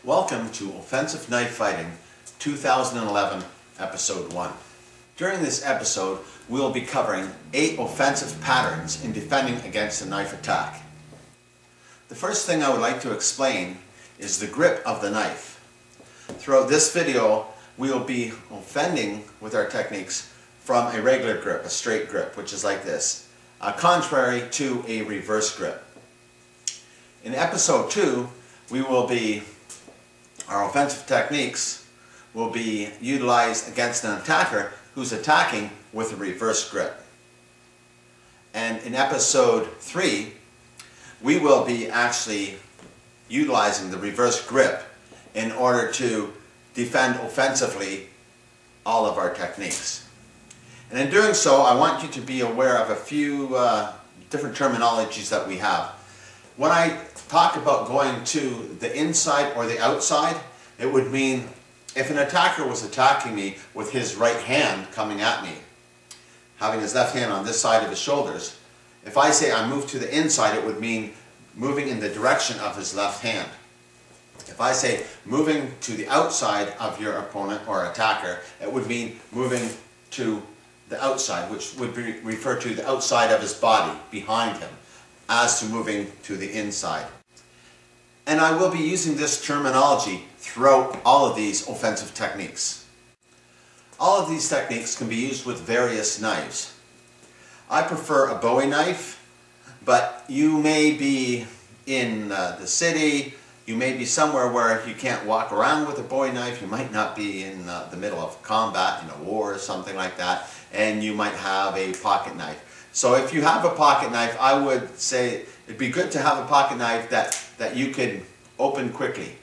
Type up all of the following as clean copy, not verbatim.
Welcome to Offensive Knife Fighting 2011 Episode 1. During this episode, we will be covering 8 offensive patterns in defending against a knife attack. The first thing I would like to explain is the grip of the knife. Throughout this video, we will be offending with our techniques from a regular grip, a straight grip, which is like this, contrary to a reverse grip. In Episode 2, our offensive techniques will be utilized against an attacker who's attacking with a reverse grip. And in Episode 3, we will be actually utilizing the reverse grip in order to defend offensively all of our techniques. And in doing so, I want you to be aware of a few different terminologies that we have. When I talk about going to the inside or the outside, it would mean if an attacker was attacking me with his right hand coming at me, having his left hand on this side of his shoulders, if I say I move to the inside, it would mean moving in the direction of his left hand. If I say moving to the outside of your opponent or attacker, it would mean moving to the outside, which would refer to the outside of his body, behind him, as to moving to the inside. And I will be using this terminology throughout all of these offensive techniques. All of these techniques can be used with various knives. I prefer a Bowie knife, but you may be in the city, you may be somewhere where you can't walk around with a Bowie knife, you might not be in the middle of combat, in a war or something like that, and you might have a pocket knife. So if you have a pocket knife, I would say it'd be good to have a pocket knife that you can open quickly.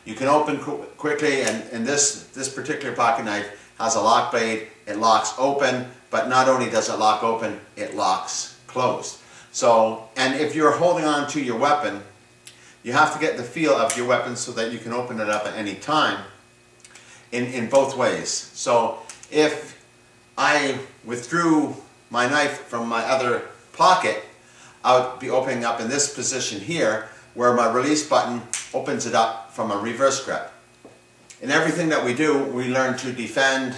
You can open quickly, and this particular pocket knife has a lock blade. It locks open, but not only does it lock open, it locks closed. So, and if you're holding on to your weapon, you have to get the feel of your weapon so that you can open it up at any time in both ways. So if I withdrew my knife from my other pocket, I would be opening up in this position here, where my release button opens it up from a reverse grip. In everything that we do, we learn to defend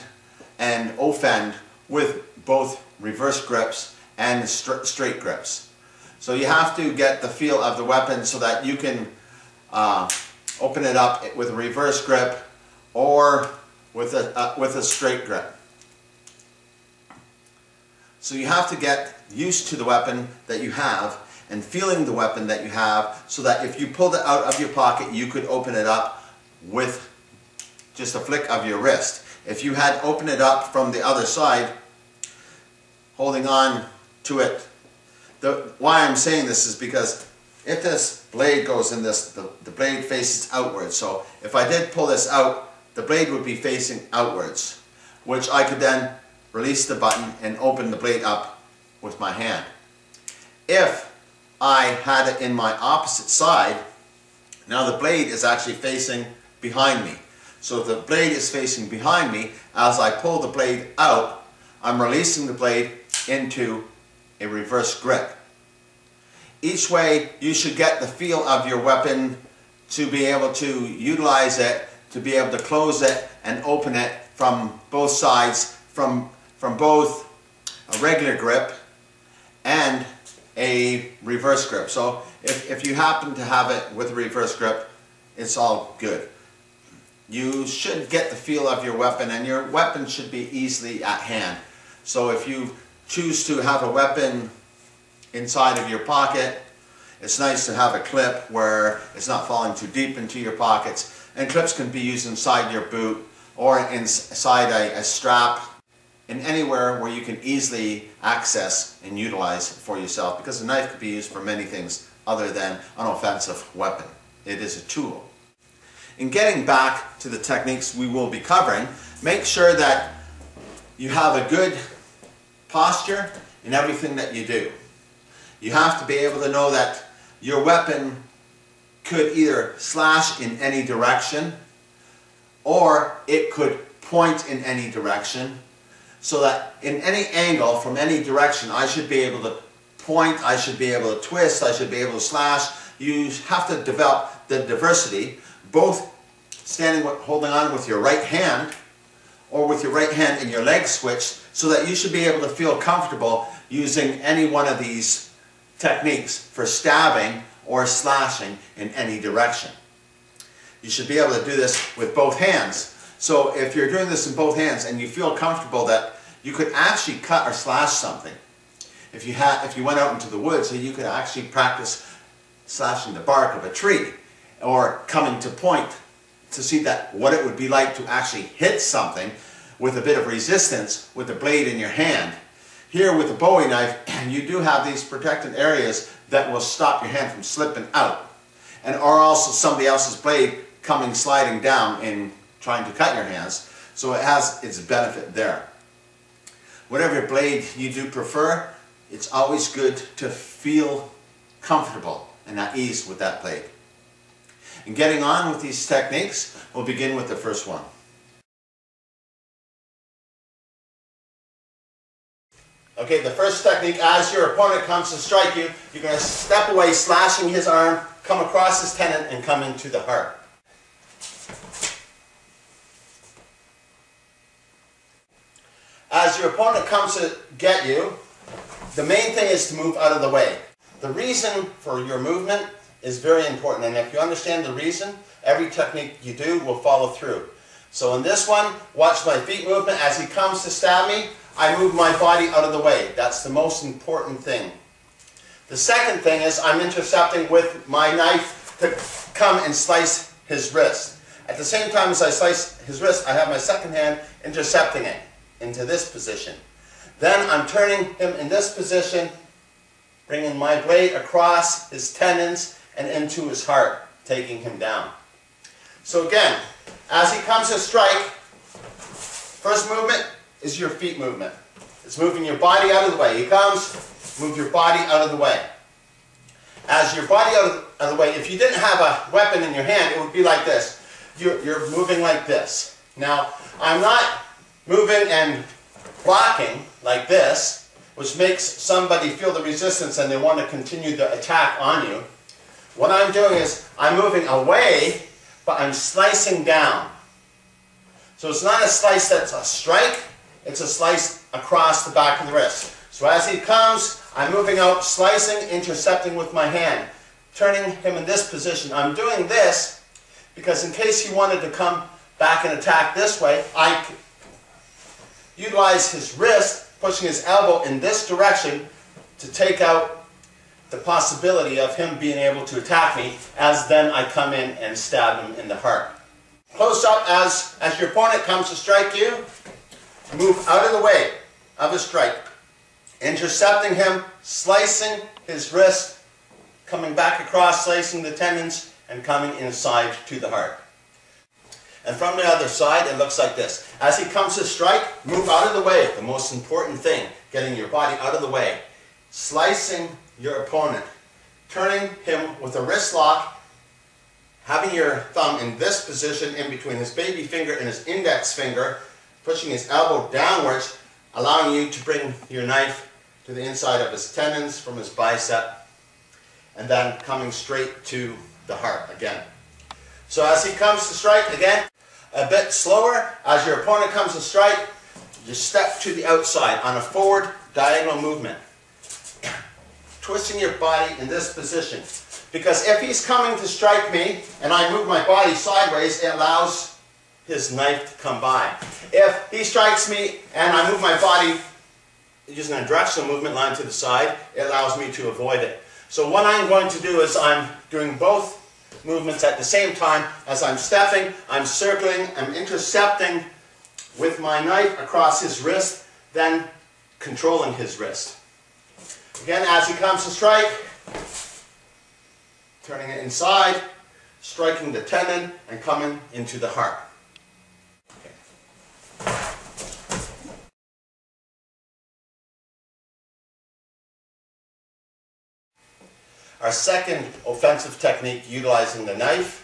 and offend with both reverse grips and straight grips. So you have to get the feel of the weapon so that you can open it up with a reverse grip or with a straight grip. So you have to get used to the weapon that you have and feeling the weapon that you have, so that if you pulled it out of your pocket, you could open it up with just a flick of your wrist. If you had opened it up from the other side, holding on to it, why I'm saying this is because if this blade goes in this, the blade faces outwards. So if I did pull this out, the blade would be facing outwards, which I could then release the button and open the blade up with my hand. If I had it in my opposite side, now the blade is actually facing behind me. So if the blade is facing behind me, as I pull the blade out, I'm releasing the blade into a reverse grip. Each way, you should get the feel of your weapon to be able to utilize it, to be able to close it and open it from both sides, from both a regular grip and a reverse grip. So if you happen to have it with a reverse grip, it's all good. You should get the feel of your weapon, and your weapon should be easily at hand. So if you choose to have a weapon inside of your pocket, it's nice to have a clip where it's not falling too deep into your pockets. And clips can be used inside your boot or inside a strap, and anywhere where you can easily access and utilize for yourself, because a knife could be used for many things other than an offensive weapon. It is a tool. In getting back to the techniques we will be covering, make sure that you have a good posture in everything that you do. You have to be able to know that your weapon could either slash in any direction or it could point in any direction, so that in any angle, from any direction, I should be able to point, I should be able to twist, I should be able to slash. You have to develop the diversity, both holding on with your right hand, or with your right hand and your leg switched, so that you should be able to feel comfortable using any one of these techniques for stabbing or slashing in any direction. You should be able to do this with both hands. So if you're doing this in both hands and you feel comfortable that you could actually cut or slash something, if you went out into the woods, so you could actually practice slashing the bark of a tree, or coming to point to see what it would be like to actually hit something with a bit of resistance with the blade in your hand. Here with the Bowie knife, you do have these protected areas that will stop your hand from slipping out, and or also somebody else's blade coming sliding down in trying to cut your hands, so it has its benefit there. Whatever blade you do prefer, it's always good to feel comfortable and at ease with that blade. And getting on with these techniques, we'll begin with the first one. Okay, the first technique, as your opponent comes to strike you, you're going to step away, slashing his arm, come across his tendon, and come into the heart. As your opponent comes to get you, the main thing is to move out of the way. The reason for your movement is very important, and if you understand the reason, every technique you do will follow through. So in this one, watch my feet movement. As he comes to stab me, I move my body out of the way. That's the most important thing. The second thing is I'm intercepting with my knife to come and slice his wrist. At the same time as I slice his wrist, I have my second hand intercepting it into this position. Then I'm turning him in this position, bringing my blade across his tendons and into his heart, taking him down. So again, as he comes to strike, first movement is your feet movement. It's moving your body out of the way. He comes, move your body out of the way. As your body out of the way, if you didn't have a weapon in your hand, it would be like this. You're moving like this. Now, I'm not moving and blocking like this, which makes somebody feel the resistance and they want to continue the attack on you. What I'm doing is I'm moving away, but I'm slicing down. So it's not a slice that's a strike, it's a slice across the back of the wrist. So as he comes, I'm moving out, slicing, intercepting with my hand, turning him in this position. I'm doing this because in case he wanted to come back and attack this way, I utilize his wrist, pushing his elbow in this direction to take out the possibility of him being able to attack me, as then I come in and stab him in the heart. Close up, as your opponent comes to strike you, move out of the way of his strike, intercepting him, slicing his wrist, coming back across, slicing the tendons, and coming inside to the heart. And from the other side, it looks like this. As he comes to strike, move out of the way. The most important thing, getting your body out of the way. Slicing your opponent. Turning him with a wrist lock, having your thumb in this position in between his baby finger and his index finger, pushing his elbow downwards, allowing you to bring your knife to the inside of his tendons from his bicep, and then coming straight to the heart again. So as he comes to strike, again, a bit slower. As your opponent comes to strike, you step to the outside on a forward diagonal movement. Twisting your body in this position. Because if he's coming to strike me and I move my body sideways, it allows his knife to come by. If he strikes me and I move my body using a directional movement line to the side, it allows me to avoid it. So what I'm going to do is I'm doing both movements at the same time. As I'm stepping, I'm circling, I'm intercepting with my knife across his wrist, then controlling his wrist. Again, as he comes to strike, turning it inside, striking the tendon, and coming into the heart. Okay. Our second offensive technique utilizing the knife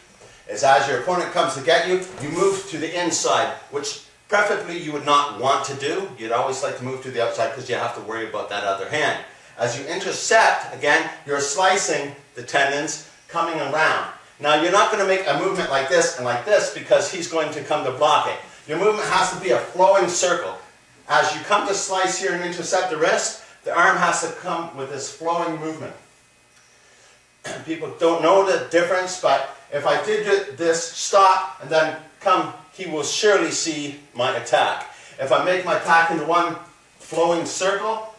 is as your opponent comes to get you, you move to the inside, which preferably you would not want to do. You'd always like to move to the outside because you have to worry about that other hand. As you intercept, again, you're slicing the tendons, coming around. Now you're not going to make a movement like this and like this because he's going to come to block it. Your movement has to be a flowing circle. As you come to slice here and intercept the wrist, the arm has to come with this flowing movement. People don't know the difference, but if I did this, stop, and then come, he will surely see my attack. If I make my attack into one flowing circle,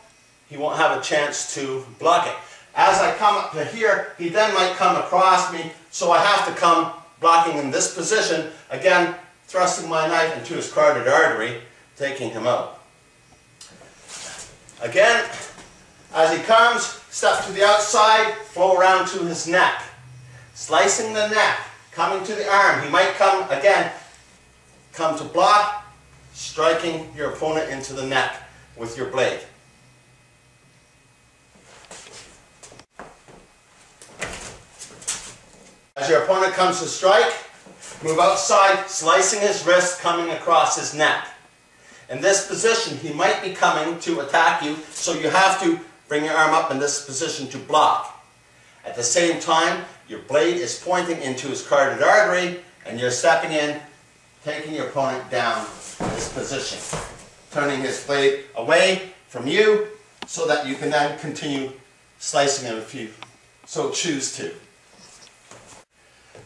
he won't have a chance to block it. As I come up to here, he then might come across me, so I have to come blocking in this position, again, thrusting my knife into his carotid artery, taking him out. Again, as he comes, step to the outside, flow around to his neck. Slicing the neck, coming to the arm. He might come, again, come to block, striking your opponent into the neck with your blade. As your opponent comes to strike, move outside, slicing his wrist, coming across his neck. In this position, he might be coming to attack you, so you have to bring your arm up in this position to block. At the same time, your blade is pointing into his carotid artery, and you're stepping in, taking your opponent down in this position, turning his blade away from you so that you can then continue slicing him if you so choose to.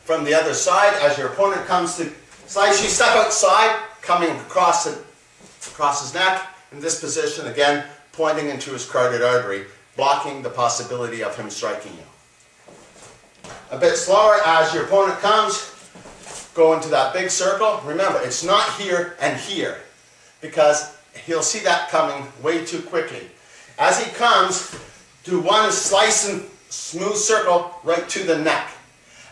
From the other side, as your opponent comes to slice, you step outside, coming across his neck, in this position, again, pointing into his carotid artery, blocking the possibility of him striking you. A bit slower, as your opponent comes, go into that big circle. Remember, it's not here and here, because he'll see that coming way too quickly. As he comes, do one slicing smooth circle right to the neck.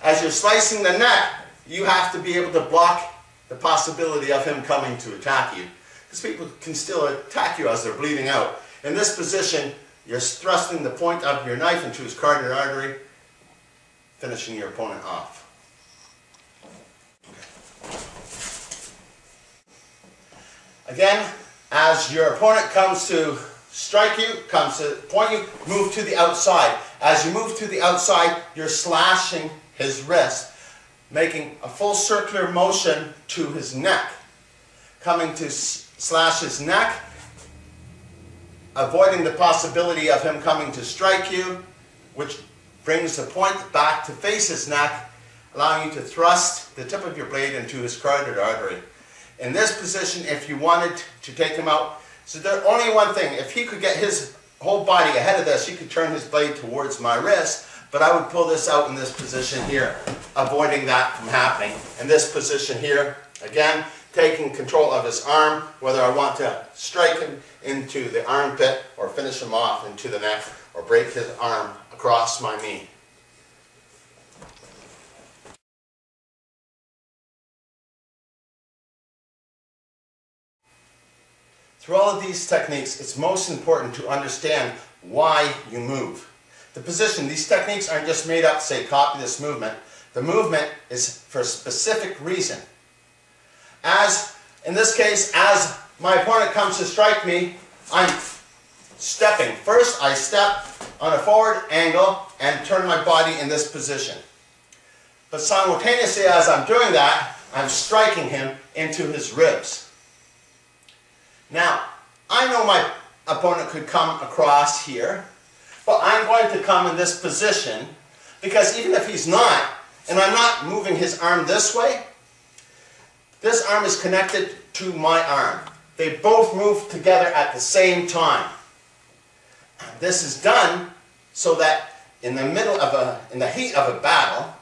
As you're slicing the neck, you have to be able to block the possibility of him coming to attack you, because people can still attack you as they're bleeding out. In this position, you're thrusting the point of your knife into his carotid artery, finishing your opponent off. Again, as your opponent comes to strike you, comes to point you, move to the outside. As you move to the outside, you're slashing his wrist, making a full circular motion to his neck. Coming to slash his neck, avoiding the possibility of him coming to strike you, which brings the point back to face his neck, allowing you to thrust the tip of your blade into his carotid artery. In this position, if you wanted to take him out, so there's only one thing: if he could get his whole body ahead of this, he could turn his blade towards my wrist, but I would pull this out in this position here, avoiding that from happening. In this position here, again, taking control of his arm, whether I want to strike him into the armpit or finish him off into the neck or break his arm across my knee. Through all of these techniques, it's most important to understand why you move. The position, these techniques aren't just made up to say, copy this movement. The movement is for a specific reason. As, in this case, as my opponent comes to strike me, I'm stepping. First, I step on a forward angle and turn my body in this position. But simultaneously, as I'm doing that, I'm striking him into his ribs. Now, I know my opponent could come across here, but I'm going to come in this position, because even if he's not, and I'm not moving his arm this way, this arm is connected to my arm. They both move together at the same time. This is done so that in the heat of a battle,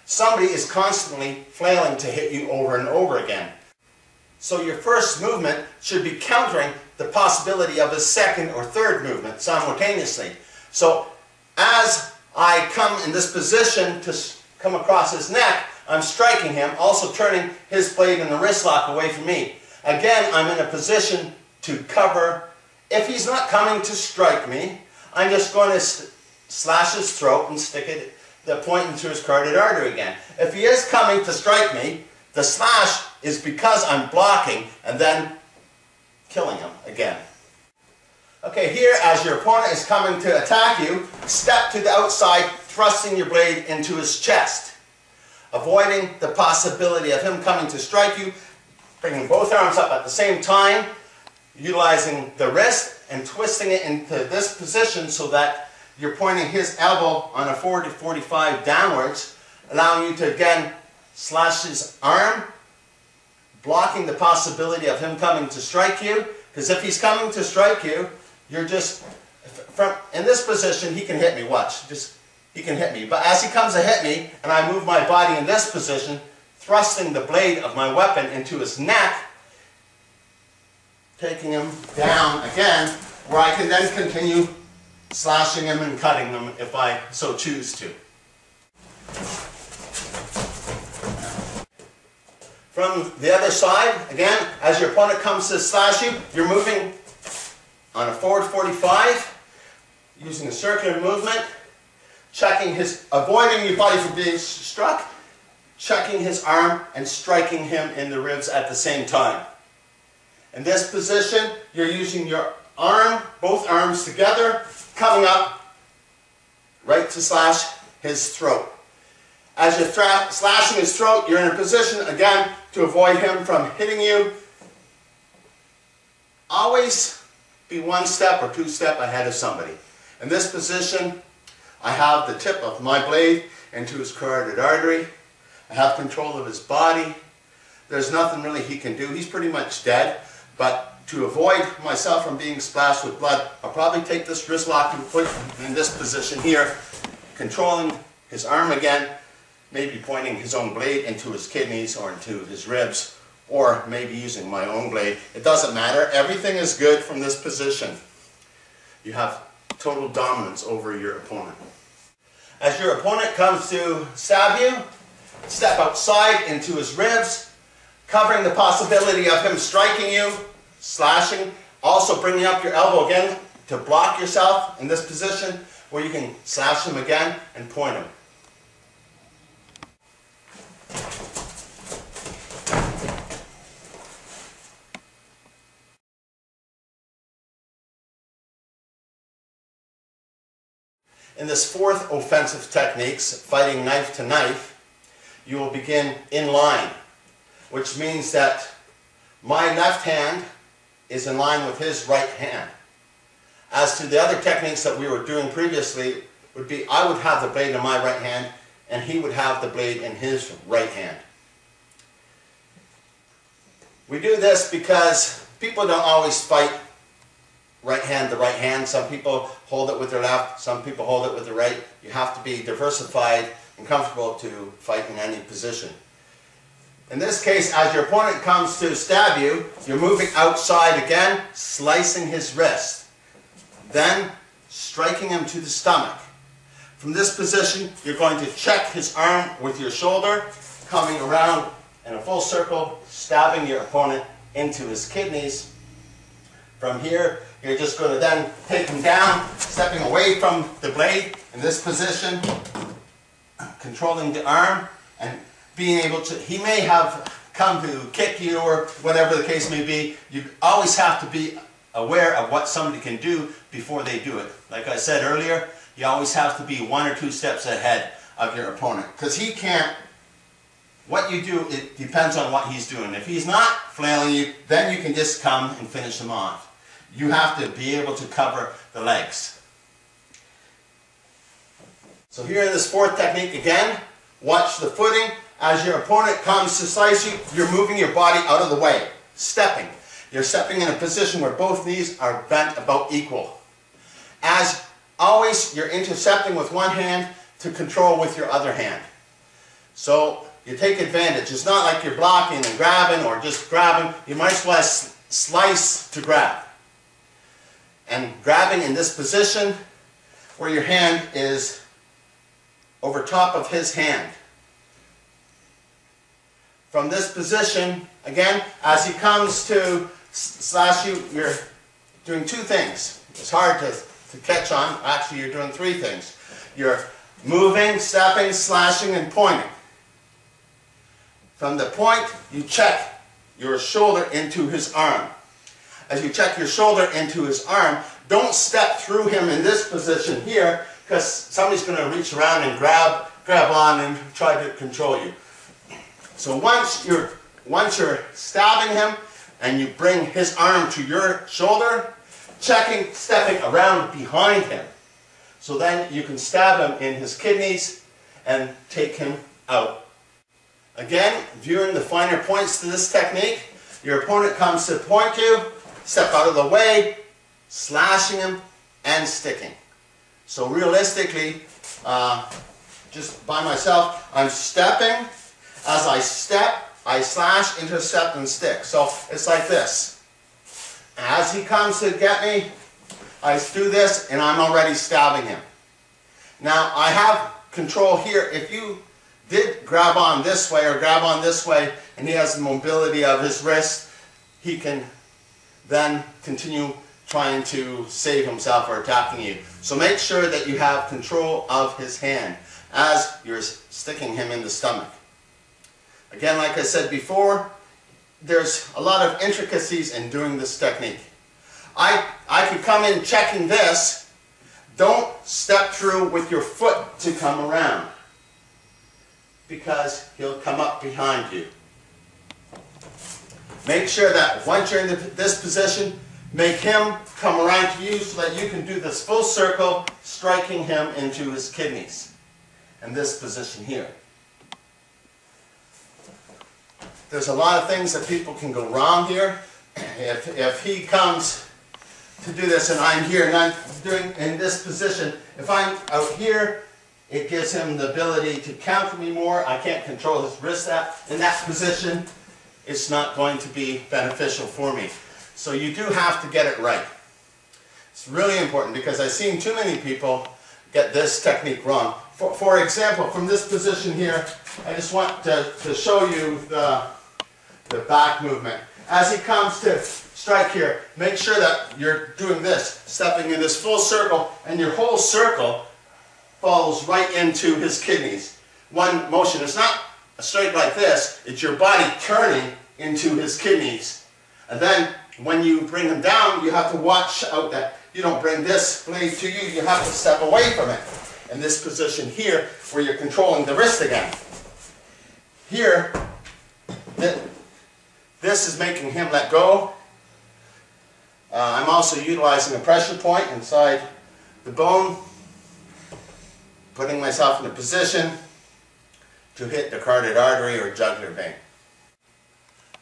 somebody is constantly flailing to hit you over and over again. So your first movement should be countering the possibility of a second or third movement simultaneously. So as I come in this position to come across his neck, I'm striking him, also turning his blade in the wrist lock away from me. Again, I'm in a position to cover. If he's not coming to strike me, I'm just going to slash his throat and stick the point into his carotid artery again. If he is coming to strike me, the slash is because I'm blocking and then killing him again. Okay, here as your opponent is coming to attack you, step to the outside, thrusting your blade into his chest. avoiding the possibility of him coming to strike you, bringing both arms up at the same time, utilizing the wrist and twisting it into this position so that you're pointing his elbow on a 40 to 45 downwards, allowing you to again slash his arm, blocking the possibility of him coming to strike you. Because if he's coming to strike you, you're just, in this position, he can hit me, watch, he can hit me. But as he comes to hit me, and I move my body in this position, thrusting the blade of my weapon into his neck, taking him down again, where I can then continue slashing him and cutting him if I so choose to. From the other side, again, as your opponent comes to slash you, you're moving on a forward 45, using a circular movement, checking avoiding your body from being struck, checking his arm and striking him in the ribs at the same time. In this position, you're using your arm, both arms together, coming up right to slash his throat. As you're slashing his throat, you're in a position, again, to avoid him from hitting you. Always be one step or two steps ahead of somebody. In this position, I have the tip of my blade into his carotid artery. I have control of his body. There's nothing really he can do. He's pretty much dead. But to avoid myself from being splashed with blood, I'll probably take this wrist lock and put him in this position here, controlling his arm again, maybe pointing his own blade into his kidneys or into his ribs, or maybe using my own blade. It doesn't matter. Everything is good from this position. You have total dominance over your opponent. As your opponent comes to stab you, step outside into his ribs, covering the possibility of him striking you, slashing, also bringing up your elbow again to block yourself in this position where you can slash him again and point him. In this fourth offensive techniques, fighting knife to knife, you will begin in line, which means that my left hand is in line with his right hand. As to the other techniques that we were doing previously, would be I would have the blade in my right hand and he would have the blade in his right hand. We do this because people don't always fight right hand to right hand. Some people hold it with their left, some people hold it with their right. You have to be diversified and comfortable to fight in any position. In this case, as your opponent comes to stab you, you're moving outside again, slicing his wrist, then striking him to the stomach. From this position, you're going to check his arm with your shoulder, coming around in a full circle, stabbing your opponent into his kidneys. From here, you're just going to then take him down, stepping away from the blade in this position, controlling the arm, and being able to, he may have come to kick you or whatever the case may be. You always have to be aware of what somebody can do before they do it. Like I said earlier, you always have to be one or two steps ahead of your opponent. Because he can't, what you do, it depends on what he's doing. If he's not flailing you, then you can just come and finish him off. You have to be able to cover the legs. So here in this fourth technique again, watch the footing. As your opponent comes to slice you, you're moving your body out of the way, stepping. You're stepping in a position where both knees are bent about equal. As always, you're intercepting with one hand to control with your other hand. So you take advantage. It's not like you're blocking and grabbing or just grabbing. You might as well slice to grab. And grabbing in this position where your hand is over top of his hand. From this position, again, as he comes to slash you, you're doing two things. It's hard to catch on. Actually, you're doing three things. You're moving, stepping, slashing, and pointing. From the point, you check your shoulder into his arm. As you check your shoulder into his arm, don't step through him in this position here, because somebody's going to reach around and grab on and try to control you. So once you're stabbing him and you bring his arm to your shoulder, stepping around behind him. So then you can stab him in his kidneys and take him out. Again, viewing the finer points to this technique, your opponent comes to point you, step out of the way, slashing him and sticking. So realistically, just by myself, I'm stepping. As I step, I slash, intercept, and stick. So it's like this. As he comes to get me, I do this and I'm already stabbing him. Now I have control here. If you did grab on this way or grab on this way and he has the mobility of his wrist, he can then continue trying to save himself or attacking you. So make sure that you have control of his hand as you're sticking him in the stomach. Again, like I said before, there's a lot of intricacies in doing this technique. I could come in checking this. Don't step through with your foot to come around, because he'll come up behind you. Make sure that once you're in this position, make him come around to you so that you can do this full circle, striking him into his kidneys. In this position here. There's a lot of things that people can go wrong here. If he comes to do this and I'm here and I'm doing in this position, if I'm out here, it gives him the ability to counter me more. I can't control his wrist in that position. It's not going to be beneficial for me. So you do have to get it right. It's really important because I've seen too many people get this technique wrong. For example, from this position here, I just want to show you the back movement. As he comes to strike here, make sure that you're doing this, stepping in this full circle, and your whole circle falls right into his kidneys. One motion. It's not a strike like this, it's your body turning into his kidneys. And then when you bring him down, you have to watch out that you don't bring this blade to you, you have to step away from it. In this position here, where you're controlling the wrist again. Here, this is making him let go. I'm also utilizing a pressure point inside the bone, putting myself in a position to hit the carotid artery or jugular vein.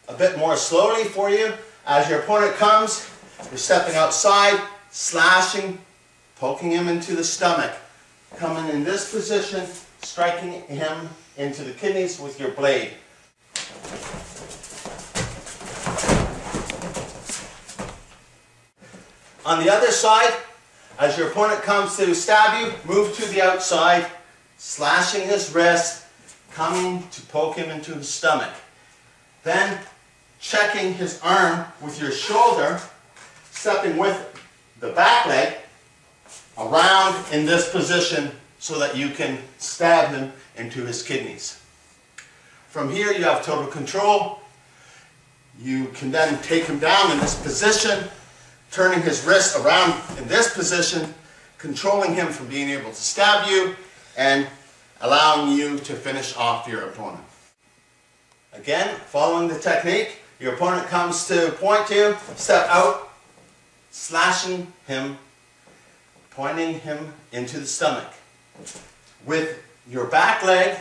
A bit more slowly for you. As your opponent comes, you're stepping outside, slashing, poking him into the stomach. Coming in this position, striking him into the kidneys with your blade. On the other side, as your opponent comes to stab you, move to the outside, slashing his wrist, coming to poke him into the stomach. Then checking his arm with your shoulder, stepping with the back leg around in this position so that you can stab him into his kidneys. From here you have total control. You can then take him down in this position, turning his wrist around in this position, controlling him from being able to stab you and allowing you to finish off your opponent. Again, following the technique, your opponent comes to point you, step out, slashing him, pointing him into the stomach. With your back leg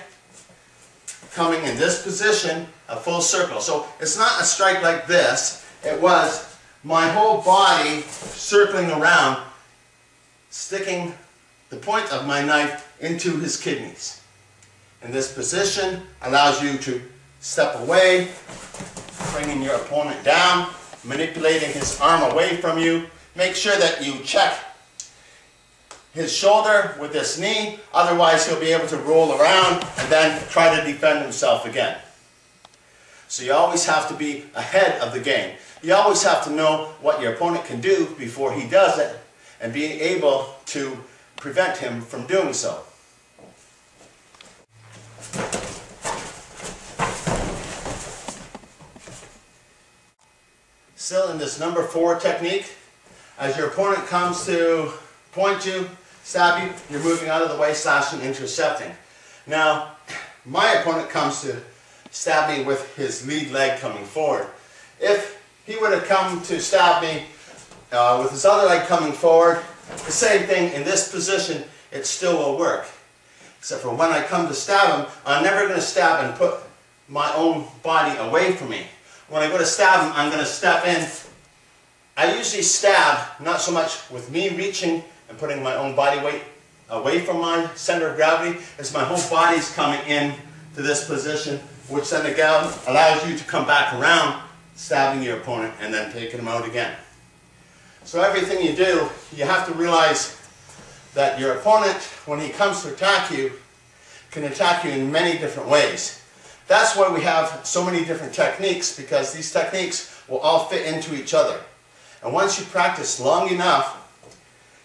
coming in this position, a full circle. So it's not a strike like this. It was my whole body circling around, sticking the point of my knife into his kidneys. And this position allows you to step away, bringing your opponent down, manipulating his arm away from you. Make sure that you check his shoulder with this knee, otherwise he'll be able to roll around and then try to defend himself again. So you always have to be ahead of the game. You always have to know what your opponent can do before he does it and be able to prevent him from doing so. Still in this number 4 technique, as your opponent comes to point you, stab you, you're moving out of the way, slashing, intercepting. Now, my opponent comes to stab me with his lead leg coming forward. If he would have come to stab me with his other leg coming forward, the same thing in this position, it still will work. Except for when I come to stab him, I'm never going to stab and put my own body away from me. When I go to stab him, I'm going to step in. I usually stab, not so much with me reaching and putting my own body weight away from my center of gravity, as my whole body's coming in to this position, which then again allows you to come back around, stabbing your opponent and then taking him out again. So everything you do, you have to realize that your opponent, when he comes to attack you, can attack you in many different ways. That's why we have so many different techniques, because these techniques will all fit into each other. And once you practice long enough,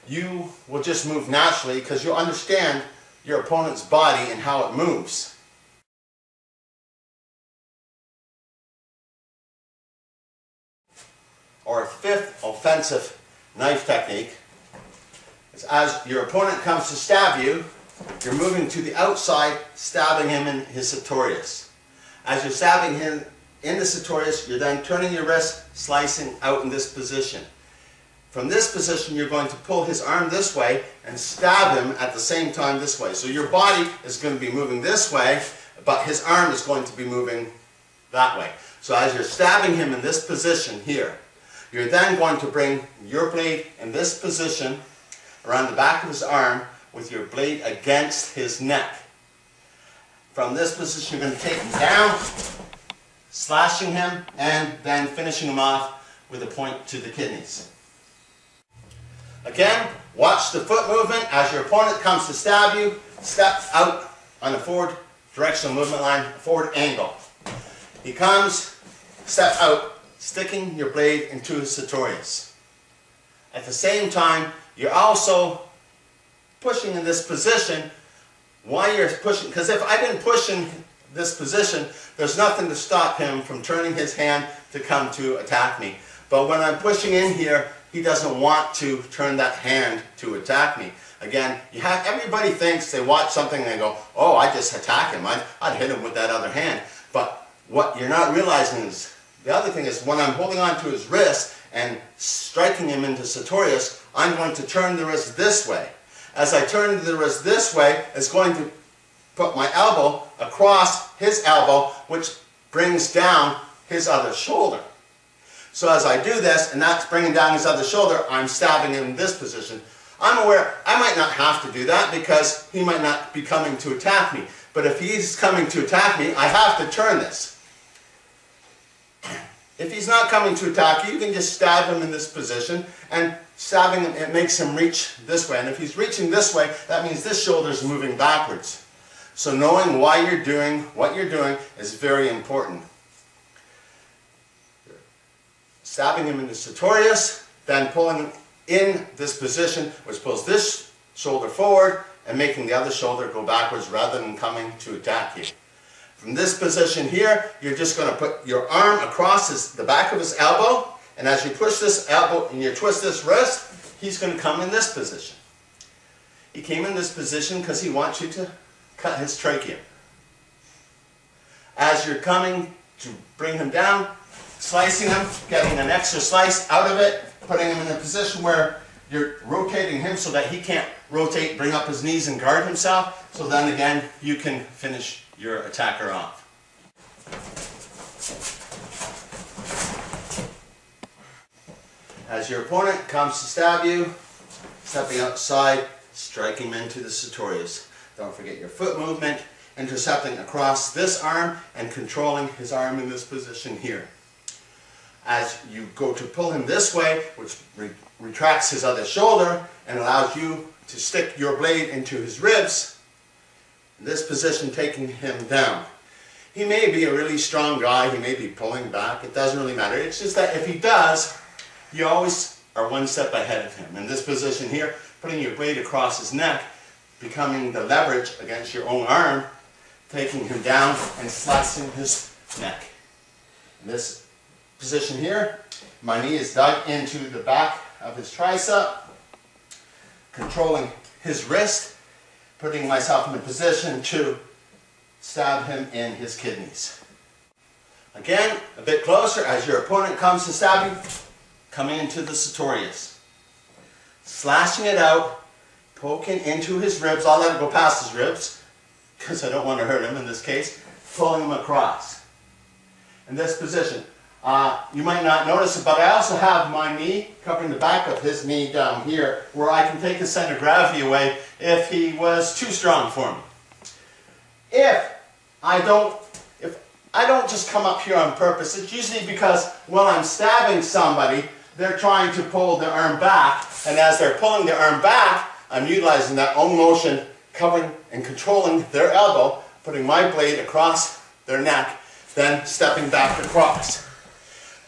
you will just move naturally, because you'll understand your opponent's body and how it moves. Our fifth offensive knife technique is, as your opponent comes to stab you, you're moving to the outside, stabbing him in his sartorius. As you're stabbing him in the sartorius, you're then turning your wrist, slicing out in this position. From this position, you're going to pull his arm this way and stab him at the same time this way. So your body is going to be moving this way, but his arm is going to be moving that way. So as you're stabbing him in this position here, you're then going to bring your blade in this position around the back of his arm with your blade against his neck. From this position, you're going to take him down, slashing him, and then finishing him off with a point to the kidneys. Again, watch the foot movement. As your opponent comes to stab you, step out on a forward directional movement line, forward angle. He comes, step out, sticking your blade into his sartorius. At the same time, you're also pushing in this position. Why you're pushing? Because if I didn't push in this position, there's nothing to stop him from turning his hand to come to attack me. But when I'm pushing in here, he doesn't want to turn that hand to attack me. Again, everybody thinks they watch something and they go, oh, I just attack him. I'd hit him with that other hand. But what you're not realizing is, the other thing is, when I'm holding on to his wrist and striking him into sartorius, I'm going to turn the wrist this way. As I turn the wrist this way, it's going to put my elbow across his elbow, which brings down his other shoulder. So as I do this, and that's bringing down his other shoulder, I'm stabbing him in this position. I'm aware I might not have to do that because he might not be coming to attack me. But if he's coming to attack me, I have to turn this. If he's not coming to attack you, you can just stab him in this position, and stabbing him, it makes him reach this way. And if he's reaching this way, that means this shoulder is moving backwards. So knowing why you're doing what you're doing is very important. Stabbing him in the sartorius, then pulling him in this position, which pulls this shoulder forward and making the other shoulder go backwards rather than coming to attack you. From this position here, you're just going to put your arm across the back of his elbow, and as you push this elbow and you twist this wrist, he's going to come in this position. He came in this position because he wants you to cut his trachea. As you're coming to bring him down, slicing him, getting an extra slice out of it, putting him in a position where you're rotating him so that he can't rotate, bring up his knees and guard himself, so then again you can finish your attacker off. As your opponent comes to stab you, stepping outside, strike him into the sartorius. Don't forget your foot movement, intercepting across this arm and controlling his arm in this position here. As you go to pull him this way, which retracts his other shoulder and allows you to stick your blade into his ribs, in this position taking him down. He may be a really strong guy, he may be pulling back, it doesn't really matter. It's just that if he does, you always are one step ahead of him. In this position here, putting your blade across his neck, becoming the leverage against your own arm, taking him down and slicing his neck. In this position here, my knee is dug into the back of his tricep, controlling his wrist, putting myself in a position to stab him in his kidneys. Again, a bit closer as your opponent comes to stab you, coming into the sartorius. Slashing it out, poking into his ribs. I'll let it go past his ribs because I don't want to hurt him in this case. Pulling him across. In this position. You might not notice it, but I also have my knee covering the back of his knee down here where I can take the center of gravity away if he was too strong for me. If I don't just come up here on purpose, it's usually because while I'm stabbing somebody, they're trying to pull their arm back, and as they're pulling their arm back, I'm utilizing that own motion, covering and controlling their elbow, putting my blade across their neck, then stepping back across.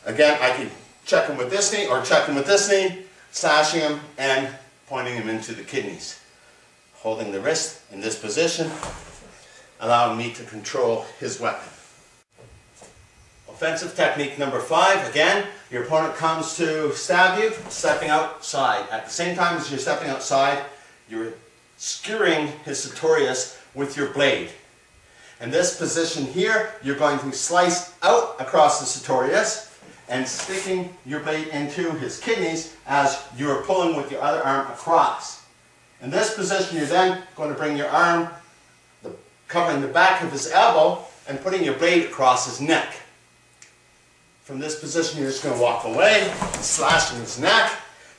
Again, I can check him with this knee or check him with this knee, slashing him and pointing him into the kidneys. Holding the wrist in this position, allowing me to control his weapon. Offensive technique number 5, again, your opponent comes to stab you, stepping outside. At the same time as you're stepping outside, you're skewering his sartorius with your blade. In this position here, you're going to slice out across the sartorius and sticking your blade into his kidneys as you are pulling with your other arm across. In this position, you're then going to bring your arm, covering the back of his elbow, and putting your blade across his neck. From this position, you're just going to walk away, slashing his neck,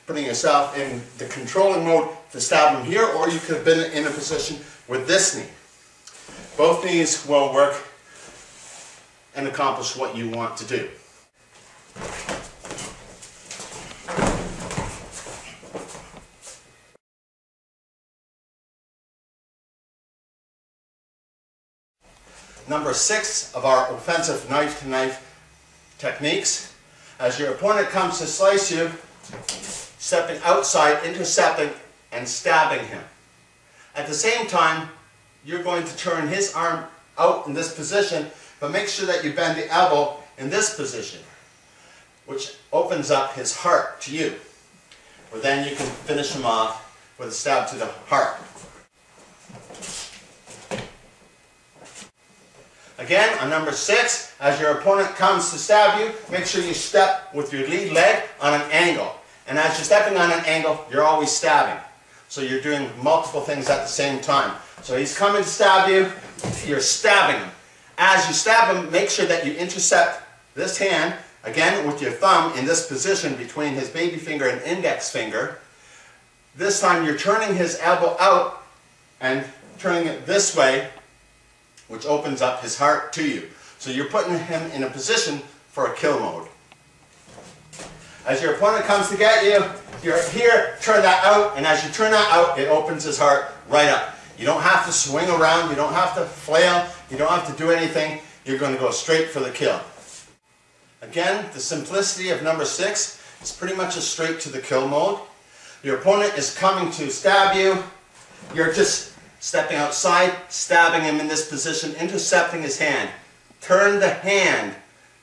putting yourself in the controlling mode to stab him here, or you could have been in a position with this knee. Both knees will work and accomplish what you want to do. Number 6 of our offensive knife-to-knife techniques. As your opponent comes to slice you, stepping outside, intercepting, and stabbing him. At the same time, you're going to turn his arm out in this position, but make sure that you bend the elbow in this position, which opens up his heart to you. Where then you can finish him off with a stab to the heart. Again, on number 6, as your opponent comes to stab you, make sure you step with your lead leg on an angle. And as you're stepping on an angle, you're always stabbing. So you're doing multiple things at the same time. So he's coming to stab you, you're stabbing him. As you stab him, make sure that you intercept this hand, again with your thumb in this position between his baby finger and index finger. This time you're turning his elbow out and turning it this way, which opens up his heart to you. So you're putting him in a position for a kill mode. As your opponent comes to get you, you're here, turn that out, and as you turn that out, it opens his heart right up. You don't have to swing around, you don't have to flail, you don't have to do anything. You're going to go straight for the kill. Again, the simplicity of number 6 is pretty much a straight to the kill mode. Your opponent is coming to stab you. You're just stepping outside, stabbing him in this position, intercepting his hand. Turn the hand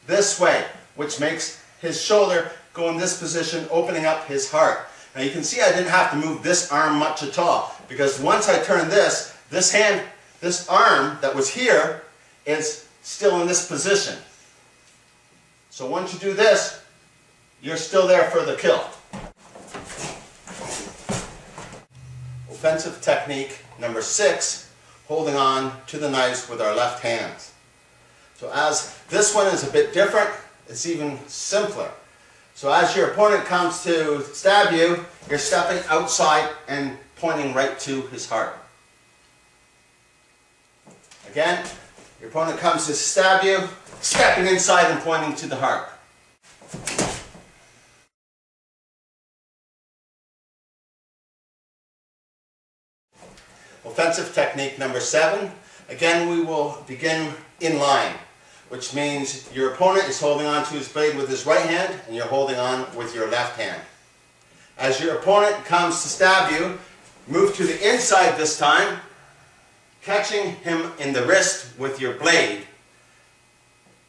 this way, which makes his shoulder go in this position, opening up his heart. Now you can see I didn't have to move this arm much at all, because once I turn this arm that was here is still in this position. So once you do this, you're still there for the kill. Offensive technique number 6, holding on to the knives with our left hands. So as this one is a bit different, it's even simpler. So as your opponent comes to stab you, you're stepping outside and pointing right to his heart. Again, your opponent comes to stab you, stepping inside and pointing to the heart. Offensive technique number 7. Again, we will begin in line, which means your opponent is holding on to his blade with his right hand and you're holding on with your left hand. As your opponent comes to stab you, move to the inside this time, catching him in the wrist with your blade.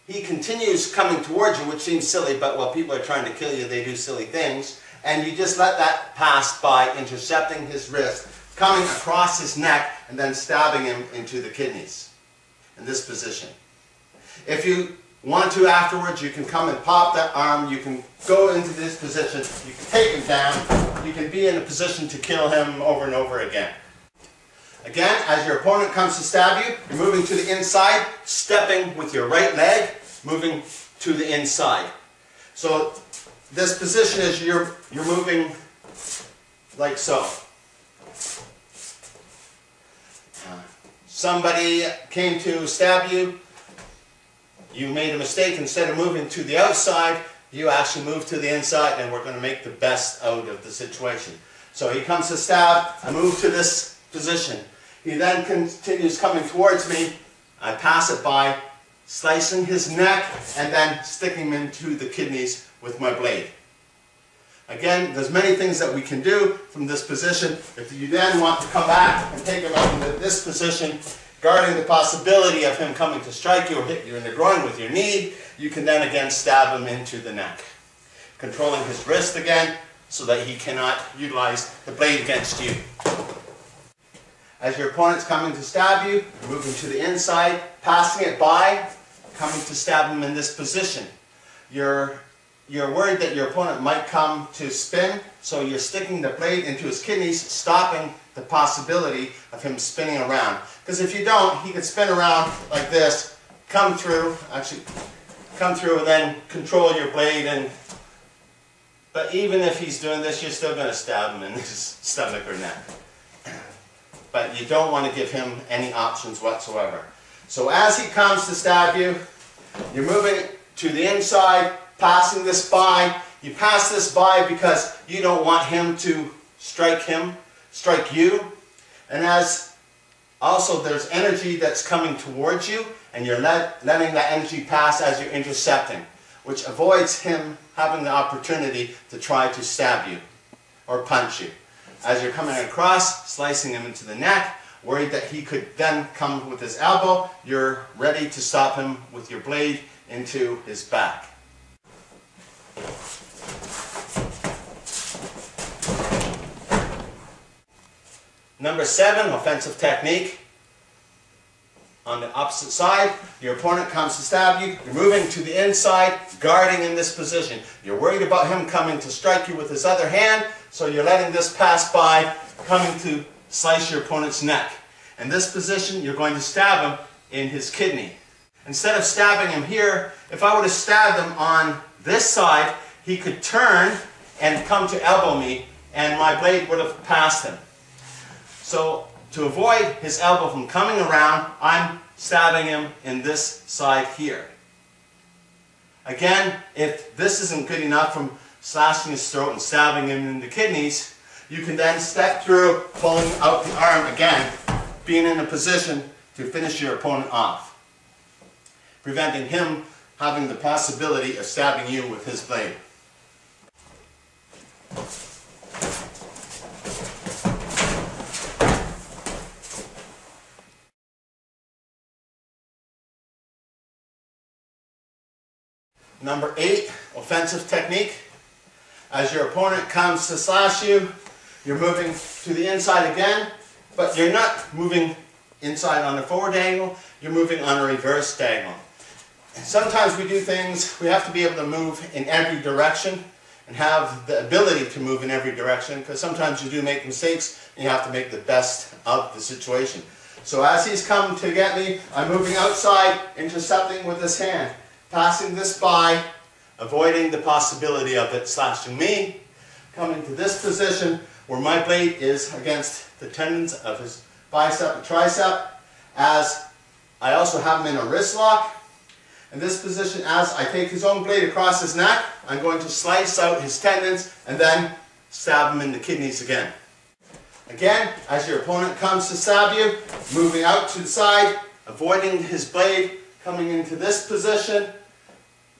He continues coming towards you, which seems silly, but while people are trying to kill you, they do silly things. And you just let that pass by intercepting his wrist, coming across his neck, and then stabbing him into the kidneys in this position. If you want to afterwards, you can come and pop that arm, you can go into this position, you can take him down, you can be in a position to kill him over and over again. Again, as your opponent comes to stab you, you're moving to the inside, stepping with your right leg, moving to the inside. So this position is you're moving like so. Somebody came to stab you, you made a mistake. Instead of moving to the outside, you actually move to the inside, and we're going to make the best out of the situation. So he comes to stab, I move to this position. He then continues coming towards me. I pass it by, slicing his neck, and then sticking him into the kidneys with my blade. Again, there's many things that we can do from this position. If you then want to come back and take him out into this position, guarding the possibility of him coming to strike you or hit you in the groin with your knee, you can then again stab him into the neck. Controlling his wrist again so that he cannot utilize the blade against you. As your opponent's coming to stab you, you're moving to the inside, passing it by, coming to stab him in this position. You're worried that your opponent might come to spin, so you're sticking the blade into his kidneys, stopping the possibility of him spinning around. Because if you don't, he could spin around like this, come through and then control your blade. But even if he's doing this, you're still going to stab him in his stomach or neck. But you don't want to give him any options whatsoever. So as he comes to stab you, you're moving to the inside, passing this by. You pass this by because you don't want him to strike you. And as also there's energy that's coming towards you, and you're letting that energy pass as you're intercepting, which avoids him having the opportunity to try to stab you or punch you. As you're coming across, slicing him into the neck, worried that he could then come with his elbow, you're ready to stop him with your blade into his back. Number 7, offensive technique. On the opposite side, your opponent comes to stab you, you're moving to the inside, guarding in this position. You're worried about him coming to strike you with his other hand, so you're letting this pass by, coming to slice your opponent's neck. In this position, you're going to stab him in his kidney. Instead of stabbing him here, if I would have stabbed him on this side, he could turn and come to elbow me, and my blade would have passed him. So to avoid his elbow from coming around, I'm stabbing him in this side here. Again, if this isn't good enough from slashing his throat and stabbing him in the kidneys, you can then step through, pulling out the arm again, being in a position to finish your opponent off, preventing him having the possibility of stabbing you with his blade. Number 8, offensive technique. As your opponent comes to slash you, you're moving to the inside again, but you're not moving inside on a forward angle, you're moving on a reverse diagonal. And sometimes we do things, we have to be able to move in every direction and have the ability to move in every direction, because sometimes you do make mistakes and you have to make the best of the situation. So as he's come to get me, I'm moving outside, intercepting with this hand, passing this by, avoiding the possibility of it slashing me, coming to this position where my blade is against the tendons of his bicep and tricep, as I also have him in a wrist lock. In this position, as I take his own blade across his neck, I'm going to slice out his tendons and then stab him in the kidneys again. Again, as your opponent comes to stab you, moving out to the side, avoiding his blade, coming into this position.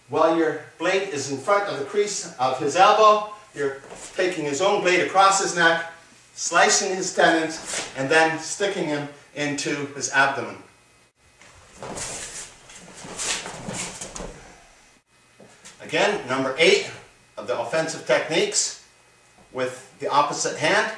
While your blade is in front of the crease of his elbow, you're taking his own blade across his neck, slicing his tendons, and then sticking him into his abdomen. Again, number 8 of the offensive techniques with the opposite hand.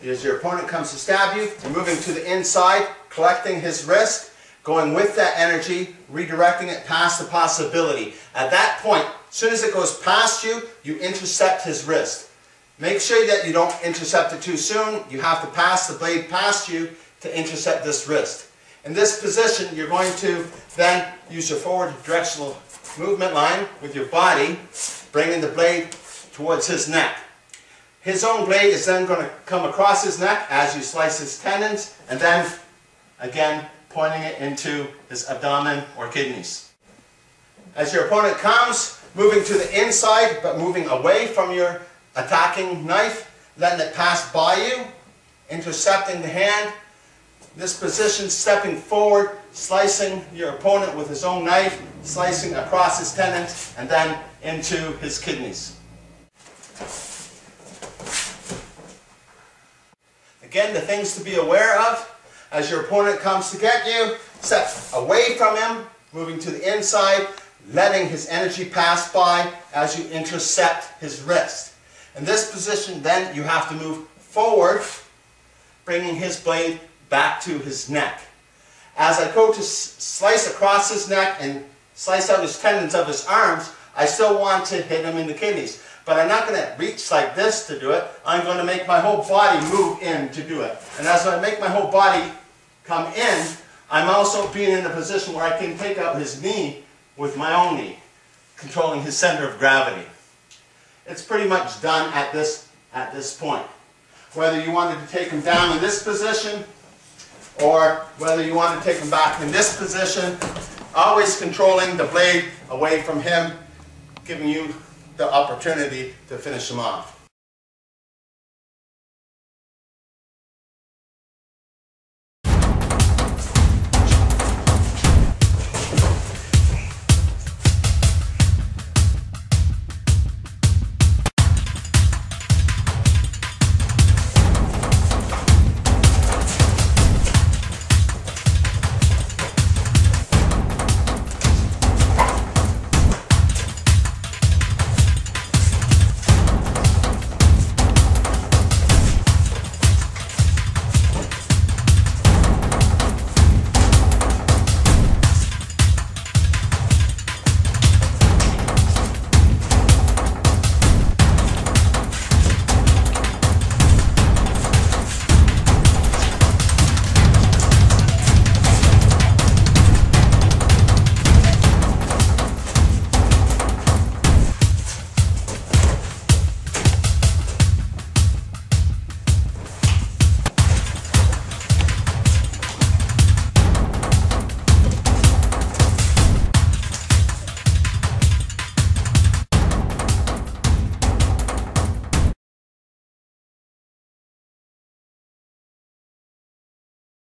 As your opponent comes to stab you, you're moving to the inside, collecting his wrist, going with that energy, redirecting it past the possibility. At that point, as soon as it goes past you, you intercept his wrist. Make sure that you don't intercept it too soon. You have to pass the blade past you to intercept this wrist. In this position, you're going to then use your forward directional movement line with your body, bringing the blade towards his neck. His own blade is then going to come across his neck as you slice his tendons, and then again pointing it into his abdomen or kidneys. As your opponent comes, moving to the inside but moving away from your attacking knife, letting it pass by you, intercepting the hand. This position, stepping forward, slicing your opponent with his own knife, slicing across his tendons and then into his kidneys. Again, the things to be aware of: as your opponent comes to get you, step away from him, moving to the inside, letting his energy pass by as you intercept his wrist. In this position, then, you have to move forward, bringing his blade back to his neck. As I go to slice across his neck and slice out his tendons of his arms, I still want to hit him in the kidneys. But I'm not going to reach like this to do it. I'm going to make my whole body move in to do it. And as I make my whole body come in, I'm also being in a position where I can take out his knee with my own knee, controlling his center of gravity. It's pretty much done at this point. Whether you wanted to take him down in this position or whether you want to take him back in this position, always controlling the blade away from him, giving you the opportunity to finish him off.